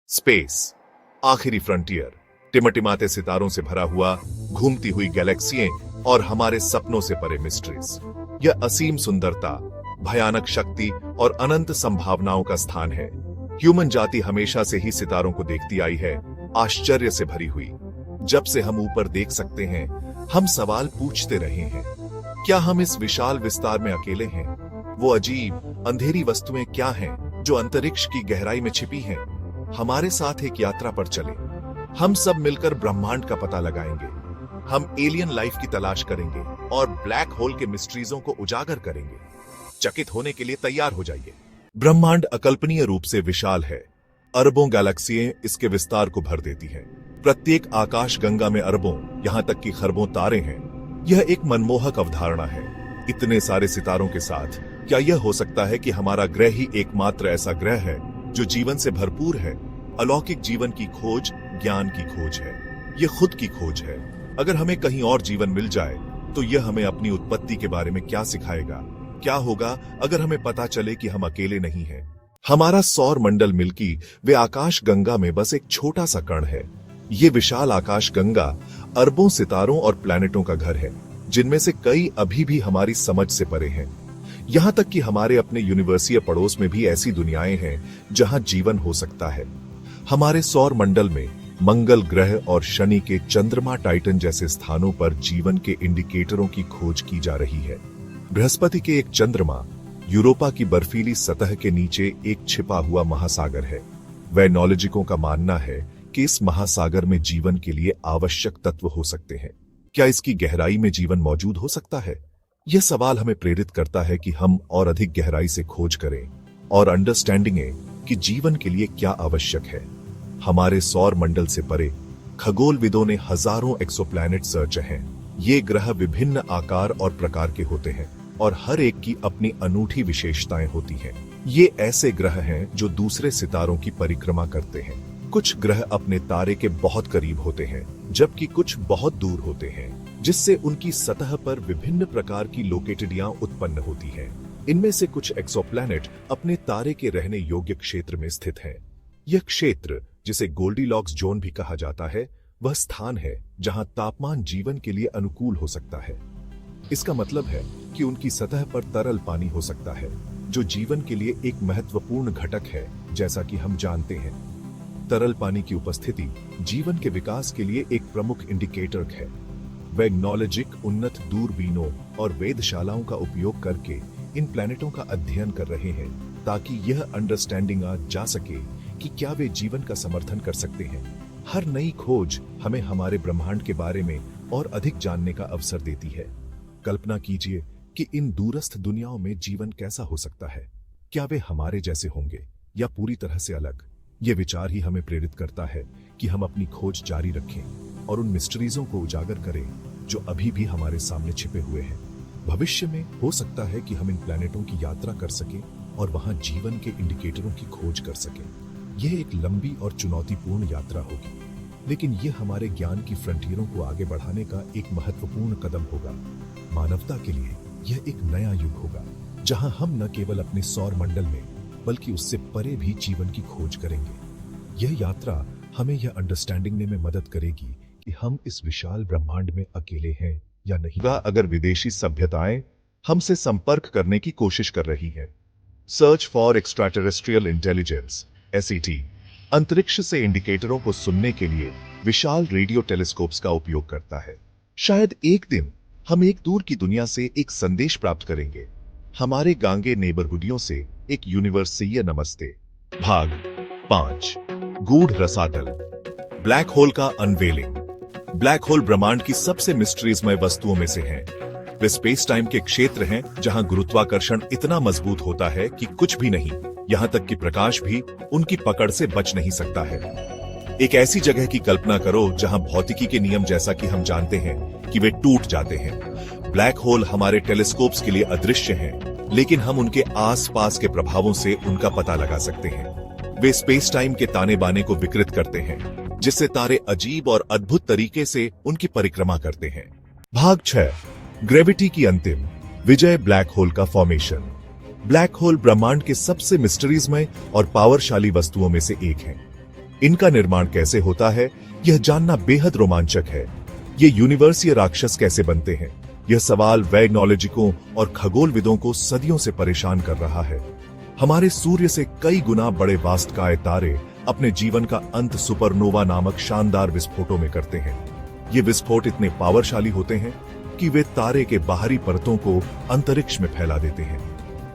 Space, आखिरी frontier, टिमटिमाते सितारों से भरा हुआ, घूमती हुई गैलेक्सियां और हमारे सपनों से परे मिस्ट्रीज। यह असीम सुंदरता, भयानक शक्ति और अनंत संभावनाओं का स्थान है। ह्यूमन जाति हमेशा से ही सितारों को देखती आई है, आश्चर्य से भरी हुई। जब से हम ऊपर देख सकते हैं, हम सवाल पूछते रहे हैं, क्या हम इस विशाल विस्तार में अकेले हैं? वो अजीब अंधेरी वस्तुएं क्या हैं जो अंतरिक्ष की गहराई में छिपी हैं? हमारे साथ एक यात्रा पर चले। हम सब मिलकर ब्रह्मांड का पता लगाएंगे। हम एलियन लाइफ की तलाश करेंगे और ब्लैक होल के मिस्ट्रीजों को उजागर करेंगे। चकित होने के लिए तैयार हो जाइए। ब्रह्मांड अकल्पनीय रूप से विशाल है। अरबों गैलेक्सियां इसके विस्तार को भर देती हैं। प्रत्येक आकाश गंगा में अरबों, यहां तक कि खरबों तारे हैं। यह एक मनमोहक अवधारणा है। इतने सारे सितारों के साथ क्या यह हो सकता है कि हमारा ग्रह ही एकमात्र ऐसा ग्रह है जो जीवन से भरपूर है? अलौकिक जीवन की खोज ज्ञान की खोज है। यह खुद की खोज है। अगर हमें कहीं और जीवन मिल जाए तो यह हमें अपनी उत्पत्ति के बारे में क्या सिखाएगा? क्या होगा अगर हमें पता चले कि हम अकेले नहीं हैं? हमारा सौर मंडल मिल्की वे आकाश गंगा में बस एक छोटा सा कण है। ये विशाल आकाश गंगा अरबों सितारों और प्लैनेटों का घर है, जिनमें से कई अभी भी हमारी समझ से परे हैं। यहां तक कि हमारे अपने यूनिवर्सीय पड़ोस में भी ऐसी दुनियाएं हैं जहां जीवन हो सकता है। हमारे सौर मंडल में मंगल ग्रह और शनि के चंद्रमा टाइटन जैसे स्थानों पर जीवन के इंडिकेटरों की खोज की जा रही है। बृहस्पति के एक चंद्रमा यूरोपा की बर्फीली सतह के नीचे एक छिपा हुआ महासागर है। वैज्ञानिकों का मानना है कि इस महासागर में जीवन के लिए आवश्यक तत्व हो सकते हैं। क्या इसकी गहराई में जीवन मौजूद हो सकता है? यह सवाल हमें प्रेरित करता है कि हम और अधिक गहराई से खोज करें और अंडरस्टैंडिंग है कि जीवन के लिए क्या आवश्यक है। हमारे सौर मंडल से परे खगोलविदों ने हजारों एक्सोप्लैनेट सर्च हैं। ये ग्रह विभिन्न आकार और प्रकार के होते हैं और हर एक की अपनी अनूठी विशेषताएं होती हैं। ये ऐसे ग्रह हैं जो दूसरे सितारों की परिक्रमा करते हैं। कुछ ग्रह अपने तारे के बहुत करीब होते हैं, जबकि कुछ बहुत दूर होते हैं, जिससे उनकी सतह पर विभिन्न प्रकार की लोकेटिडियां उत्पन्न होती हैं। इनमें से कुछ एक्सोप्लैनेट अपने तारे के रहने योग्य क्षेत्र में स्थित हैं। यह क्षेत्र, जिसे गोल्डीलॉक्स जोन भी कहा जाता है, वह स्थान है जहां तापमान जीवन के लिए अनुकूल हो सकता है। इसका मतलब है कि उनकी सतह पर तरल पानी हो सकता है, जो जीवन के लिए एक महत्वपूर्ण घटक है। जैसा कि हम जानते हैं, तरल पानी की उपस्थिति जीवन के विकास के लिए एक प्रमुख इंडिकेटर है। वैज्ञानिक उन्नत दूरबीनों और वेधशालाओं का उपयोग करके इन प्लैनेटों का अध्ययन कर रहे हैं, ताकि यह अंडरस्टैंडिंग आ जा सके कि क्या वे जीवन का समर्थन कर सकते हैं। हर नई खोज हमें हमारे ब्रह्मांड के बारे में और अधिक जानने का अवसर देती है। कल्पना कीजिए कि इन दूरस्थ दुनियाओं में जीवन कैसा हो सकता है। क्या वे हमारे जैसे होंगे या पूरी तरह से अलग? ये विचार ही हमें प्रेरित करता है कि हम अपनी खोज जारी रखें और उन मिस्ट्रीजों को उजागर करें जो अभी भी हमारे सामने छिपे हुए हैं। भविष्य में हो सकता है कि हम इन प्लैनेटों की यात्रा कर सकें और वहां जीवन के इंडिकेटरों की खोज कर सकें। यह एक लंबी और चुनौतीपूर्ण यात्रा होगी, लेकिन यह हमारे ज्ञान की फ्रंटियरों को आगे बढ़ाने का एक महत्वपूर्ण कदम होगा। मानवता के लिए यह एक नया युग होगा, जहां हम न केवल अपने सौर मंडल में बल्कि उससे परे भी जीवन की खोज करेंगे। यह यात्रा हमें यह अंडरस्टैंडिंग में मदद करेगी कि हम इस विशाल ब्रह्मांड में अकेले हैं या नहीं। अगर विदेशी सभ्यताएं हमसे संपर्क करने की कोशिश कर रही हैं। Search for extraterrestrial intelligence (SET) अंतरिक्ष से इंडिकेटरों को सुनने के लिए विशाल रेडियो टेलीस्कोप्स का उपयोग करता है। शायद एक दिन हम एक दूर की दुनिया से एक संदेश प्राप्त करेंगे। हमारे गांगे नेबरहुडियों से एक यूनिवर्सीय नमस्ते। भाग 5, गूढ़ रसातल। ब्लैक होल का अनवेलिंग। ब्लैक होल ब्रह्मांड की सबसे मिस्ट्रीजमय वस्तुओं में से हैं। वे स्पेस टाइम के क्षेत्र हैं जहां गुरुत्वाकर्षण इतना मजबूत होता है कि कुछ भी नहीं, यहां तक कि प्रकाश भी उनकी पकड़ से बच नहीं सकता है। एक ऐसी जगह की कल्पना करो जहां भौतिकी के नियम, जैसा कि हम जानते हैं, कि वे टूट जाते हैं। ब्लैक होल हमारे टेलीस्कोप्स के लिए अदृश्य हैं, लेकिन हम उनके आसपास के प्रभावों से उनका पता लगा सकते हैं। वे स्पेस टाइम के ताने बाने को विकृत करते हैं, जिससे तारे अजीब और अद्भुत तरीके से उनकी परिक्रमा करते हैं। भाग 6, ग्रेविटी की अंतिम विजय। ब्लैक होल का फॉर्मेशन। ब्लैक होल ब्रह्मांड के सबसे मिस्टरीजमय और पावरशाली वस्तुओं में से एक है। इनका निर्माण कैसे होता है, यह जानना बेहद रोमांचक है। ये यूनिवर्सीय राक्षस कैसे बनते हैं, यह सवाल वैज्ञानिकों और खगोलविदों को सदियों से परेशान कर रहा है। हमारे सूर्य से कई गुना बड़े वास्तकाय तारे अपने जीवन का अंत सुपरनोवा नामक शानदार विस्फोटों में करते हैं। ये विस्फोट इतने पावरशाली होते हैं कि वे तारे के बाहरी परतों को अंतरिक्ष में फैला देते हैं।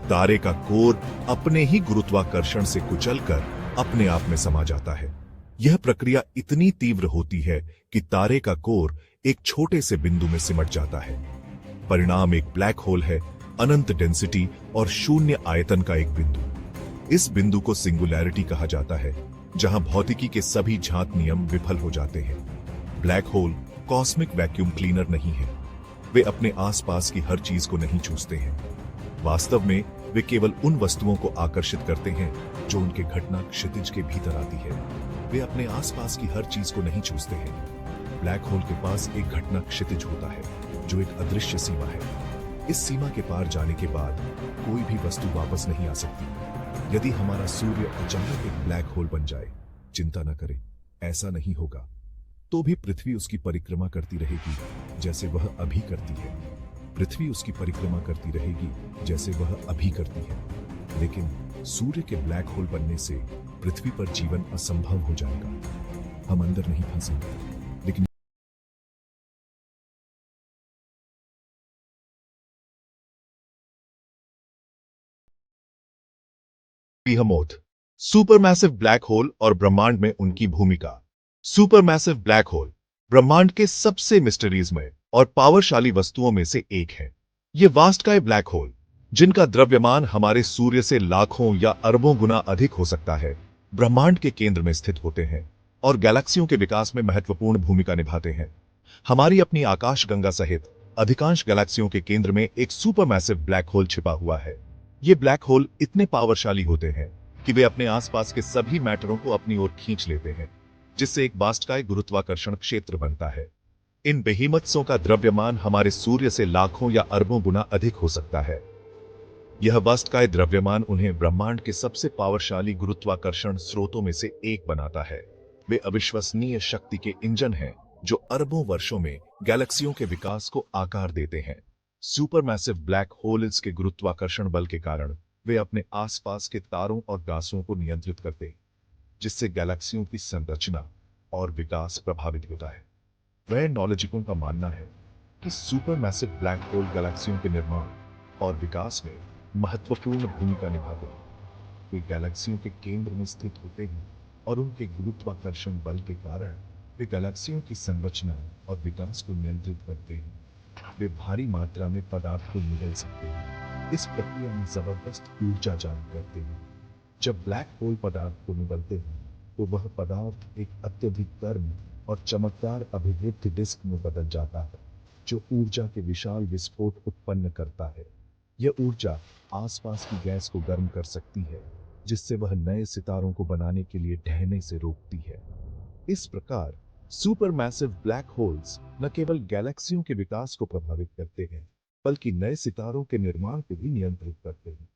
तारे का कोर अपने ही गुरुत्वाकर्षण से कुचलकर अपने आप में समा जाता है। यह प्रक्रिया इतनी तीव्र होती है कि तारे का कोर एक छोटे से बिंदु में सिमट जाता है। परिणाम एक ब्लैक होल है, अनंत डेंसिटी और शून्य आयतन का एक बिंदु। इस बिंदु को सिंगुलैरिटी कहा जाता है, जहां भौतिकी के सभी जांच नियम विफल हो जाते हैं। Black hole cosmic vacuum cleaner नहीं है। वे अपने आसपास की हर चीज को नहीं चूसते हैं। वास्तव में वे केवल उन वस्तुओं को आकर्षित करते हैं जो उनके घटना क्षितिज के भीतर आती है। वे अपने आसपास की हर चीज को नहीं चूसते हैं। ब्लैक होल के पास एक घटना क्षितिज होता है, जो एक अदृश्य सीमा है। इस सीमा के पार जाने के बाद कोई भी वस्तु वापस नहीं आ सकती। यदि हमारा सूर्य अचानक एक ब्लैक होल बन जाए, चिंता न करें, ऐसा नहीं होगा। तो भी पृथ्वी उसकी परिक्रमा करती रहेगी जैसे वह अभी करती है। पृथ्वी उसकी परिक्रमा करती रहेगी जैसे वह अभी करती है। लेकिन सूर्य के ब्लैक होल बनने से पृथ्वी पर जीवन असंभव हो जाएगा। हम अंदर नहीं फंसेंगे, लेकिन बीहमोथ। सुपरमैसिव ब्लैक होल और ब्रह्मांड में उनकी भूमिका। सुपरमैसिव ब्लैक होल ब्रह्मांड के सबसे मिस्टरीजमय और पावरशाली वस्तुओं में से एक है। ये वास्तकाय ब्लैक होल, जिनका द्रव्यमान हमारे सूर्य से लाखों या अरबों गुना अधिक हो सकता है, ब्रह्मांड के केंद्र में स्थित होते हैं और गैलेक्सियों के विकास में महत्वपूर्ण भूमिका निभाते हैं। हमारी अपनी आकाशगंगा सहित अधिकांश गैलेक्सियों के केंद्र में एक सुपरमैसिव ब्लैक होल छिपा हुआ है। ये ब्लैक होल इतने पावरशाली होते हैं कि वे अपने आसपास के सभी मैटरों को अपनी ओर खींच लेते हैं, जिससे एक वास्तकाय गुरुत्वाकर्षण क्षेत्र बनता है। इन बेहिमत्सों का द्रव्यमान हमारे सूर्य से लाखों या अरबों गुना अधिक हो सकता है। यह वास्तकाय द्रव्यमान उन्हें ब्रह्मांड के सबसे पावरशाली गुरुत्वाकर्षण स्रोतों में से एक बनाता है। वे अविश्वसनीय शक्ति के इंजन हैं, जो अरबों वर्षों में गैलेक्सियों के विकास को आकार देते हैं। सुपरमैसिव ब्लैक होल्स के गुरुत्वाकर्षण बल के कारण वे अपने आसपास के तारों और गासों को नियंत्रित करते हैं, जिससे गैलेक्सियों की संरचना और विकास प्रभावित होता है। वैज्ञानिकों का मानना है कि सुपरमैसिव ब्लैक होल गैलेक्सियों के निर्माण और विकास में महत्वपूर्ण भूमिका निभाते हैं। वे गैलेक्सियों के केंद्र में स्थित होते हैं और उनके गुरुत्वाकर्षण बल के कारण वे गैलेक्सियों की संरचना और विकास को नियंत्रित करते हैं। वे भारी मात्रा में पदार्थ को निगल सकते हैं। इस प्रक्रिया में जबरदस्त ऊर्जा जारी करते हैं। जब ब्लैक होल पदार्थ को निगलते हैं, तो वह पदार्थ एक अत्यधिक गर्म और चमकदार अभिवृद्ध डिस्क में बदल जाता है, जो ऊर्जा के विशाल विस्फोट उत्पन्न करता है। यह ऊर्जा आसपास की गैस को गर्म कर सकती है, जिससे वह नए सितारों को बनाने के लिए ढहने से रोकती है। इस प्रकार सुपरमैसिव ब्लैक होल्स न केवल गैलेक्सियों के विकास को प्रभावित करते हैं, बल्कि नए सितारों के निर्माण को भी नियंत्रित करते हैं।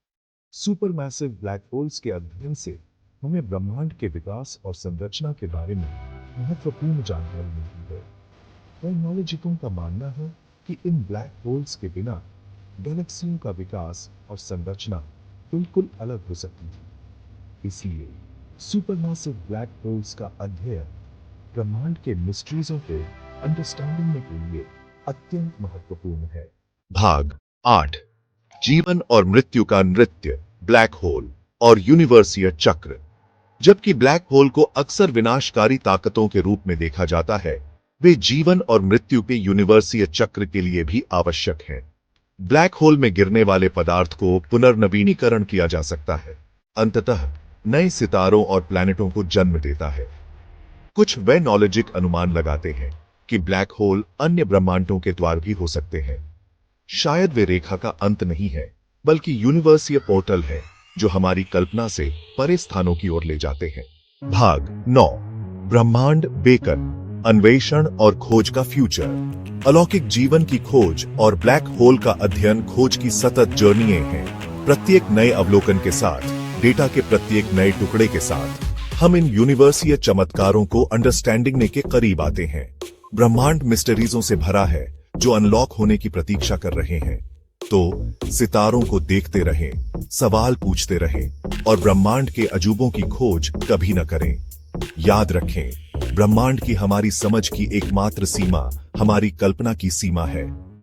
सुपरमैसिव ब्लैक होल्स के अध्ययन से हमें ब्रह्मांड के विकास और संरचना के बारे में महत्वपूर्ण जानकारी मिलती है। वैज्ञानिकों का मानना है कि इन ब्लैक होल्स के बिना गैलेक्सियों का विकास और संरचना बिल्कुल अलग हो सकती थी। इसलिए सुपरमैसिव ब्लैक होल्स का अध्ययन ब्रह्मांड के मिस्ट्रीजों को अंडरस्टैंडिंग के लिए अत्यंत महत्वपूर्ण है। भाग 8। जीवन और मृत्यु का नृत्य, ब्लैक होल और यूनिवर्सीय चक्र। जबकि ब्लैक होल को अक्सर विनाशकारी ताकतों के रूप में देखा जाता है, वे जीवन और मृत्यु के यूनिवर्सीय चक्र के लिए भी आवश्यक हैं। ब्लैक होल में गिरने वाले पदार्थ को पुनर्नवीनीकरण किया जा सकता है, अंततः नए सितारों और प्लैनेटों को जन्म देता है। कुछ वैज्ञानिक अनुमान लगाते हैं कि ब्लैक होल अन्य ब्रह्मांडों के द्वार भी हो सकते हैं। शायद वे रेखा का अंत नहीं है, बल्कि यूनिवर्सीय पोर्टल है, जो हमारी कल्पना से परे स्थानों की ओर ले जाते हैं। भाग 9। ब्रह्मांड बेकन, अन्वेषण और खोज का फ्यूचर। अलौकिक जीवन की खोज और ब्लैक होल का अध्ययन खोज की सतत जर्नी हैं। प्रत्येक नए अवलोकन के साथ, डेटा के प्रत्येक नए टुकड़े के साथ, हम इन यूनिवर्सीय चमत्कारों को अंडरस्टैंडिंग के करीब आते हैं। ब्रह्मांड मिस्टरीजों से भरा है जो अनलॉक होने की प्रतीक्षा कर रहे हैं। तो सितारों को देखते रहें, सवाल पूछते रहें और ब्रह्मांड के अजूबों की खोज कभी न करें। याद रखें, ब्रह्मांड की हमारी समझ की एकमात्र सीमा हमारी कल्पना की सीमा है।